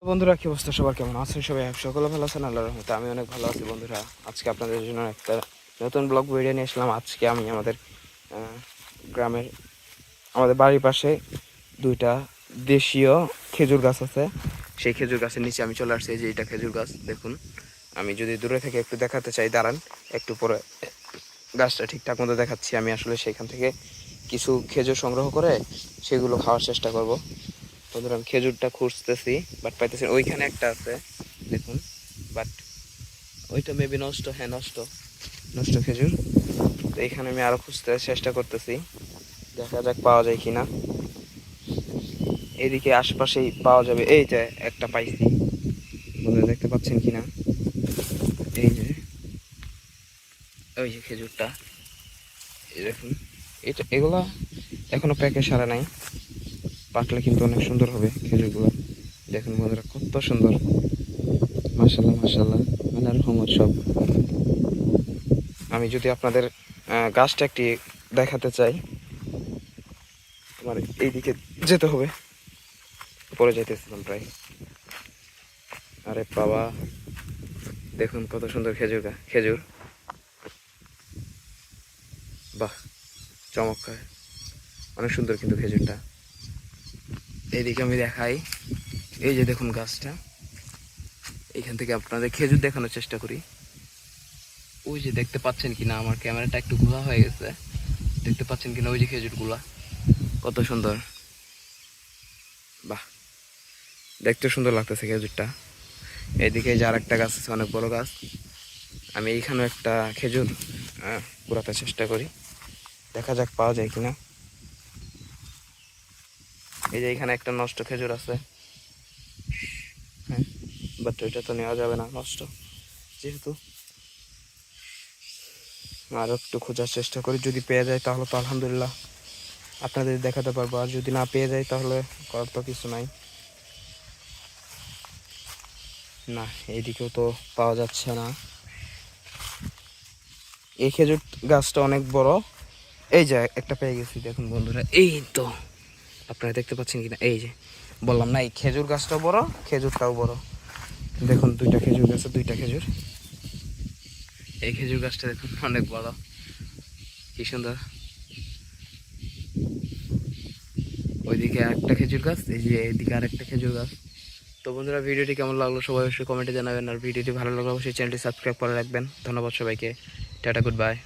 বন্ধুরা, কি অবস্থা? সবার কেমন আছেন? সবাই সকলে ভালো আছেন? আল্লাহর রহমতে আমি অনেক ভালো আছি। বন্ধুরা, আজকে আপনাদের জন্য একটা নতুন ব্লগ ভিডিও নিয়ে আসলাম। আজকে আমি আমাদের গ্রামের আমাদের বাড়ির পাশে দুইটা দেশীয় খেজুর গাছ আছে। সেই খেজুর গাছের নিচে আমি চলে আসছি। যে এটা খেজুর গাছ, দেখুন। আমি যদি দূরে থেকে একটু দেখাতে চাই, দাঁড়ান, একটু পরে গাছটা ঠিকঠাক মতো দেখাচ্ছি। আমি আসলে সেখান থেকে কিছু খেজুর সংগ্রহ করে সেগুলো খাওয়ার চেষ্টা করব। বন্ধুরা, আমি খেজুরটা খুঁজতেছি, বাট পাইতেছি। ওইখানে একটা আছে, দেখুন, বাট ওইটা মেবি নষ্ট। হ্যাঁ, নষ্ট নষ্ট খেজুর। তো এখানে আমি আরো খুঁজতে চেষ্টা করতেছি, দেখা যাক পাওয়া যায় কিনা। এদিকে আশপাশেই পাওয়া যাবে। এই যে একটা পাইছি, বন্ধুরা দেখতে পাচ্ছেন কিনা? এই যে, ওই যে খেজুরটা, এই দেখুন। এটা এগুলা এখনো প্যাকে সারা নাই, পাকলে কিন্তু অনেক সুন্দর হবে খেজুরগুলো। দেখুন বন্ধুরা, কত সুন্দর! মাশাল্লাহ মাশাল্লাহ, আল্লাহর রহমত সব। আমি যদি আপনাদের গাছটা একটি দেখাতে চাই, আমার এইদিকে যেতে হবে, পরে যাইতেছিলাম প্রায়। আরে বাবা, দেখুন কত সুন্দর খেজুর। বাহ, চমৎকার, অনেক সুন্দর কিন্তু খেজুরটা। এইদিকে আমি দেখাই, এই যে দেখুন গাছটা। এইখান থেকে আপনাদের খেজুর দেখানোর চেষ্টা করি। ওই যে দেখতে পাচ্ছেন কিনা, আমার ক্যামেরাটা একটু ঘোলা হয়ে গেছে, দেখতে পাচ্ছেন কিনা ওই যে খেজুরগুলা, কত সুন্দর! বাহ, দেখতে সুন্দর লাগতেছে খেজুরটা। এইদিকে যে আর একটা গাছ আছে, অনেক বড় গাছ। আমি এইখানেও একটা খেজুর কুড়াতে চেষ্টা করি, দেখা যাক পাওয়া যায় কিনা। এই যে এখানে একটা নষ্ট খেজুর আছে। হ্যাঁ, বাট ওইটা তো নেওয়া যাবে না, নষ্ট যেহেতু। আরও একটু খোঁজার চেষ্টা করি, যদি পেয়ে যায় তাহলে তো আলহামদুলিল্লাহ, আপনাদের দেখাতে পারবো। আর যদি না পেয়ে যায় তাহলে করার তো কিছু নাই। না, এইদিকেও তো পাওয়া যাচ্ছে না। এই খেজুর গাছটা অনেক বড়। এই যে একটা পেয়ে গেছি, দেখুন বন্ধুরা, এই তো। আপনারা দেখতে পাচ্ছেন কিনা? এই যে বললাম না, এই খেজুর গাছটাও বড়, খেজুরটাও বড়। দেখুন, দুইটা খেজুর গাছে দুইটা খেজুর। এই খেজুর গাছটা দেখুন, অনেক বড়, কি সুন্দর। ওইদিকে আরেকটা খেজুর গাছ, এই যে এইদিকে আরেকটা খেজুর গাছ। তো বন্ধুরা, ভিডিওটি কেমন লাগলো সবাই অবশ্যই কমেন্টে জানাবেন। আর ভিডিওটি ভালো লাগলে অবশ্যই চ্যানেলটি সাবস্ক্রাইব করে রাখবেন। ধন্যবাদ সবাইকে। Tata, good bye.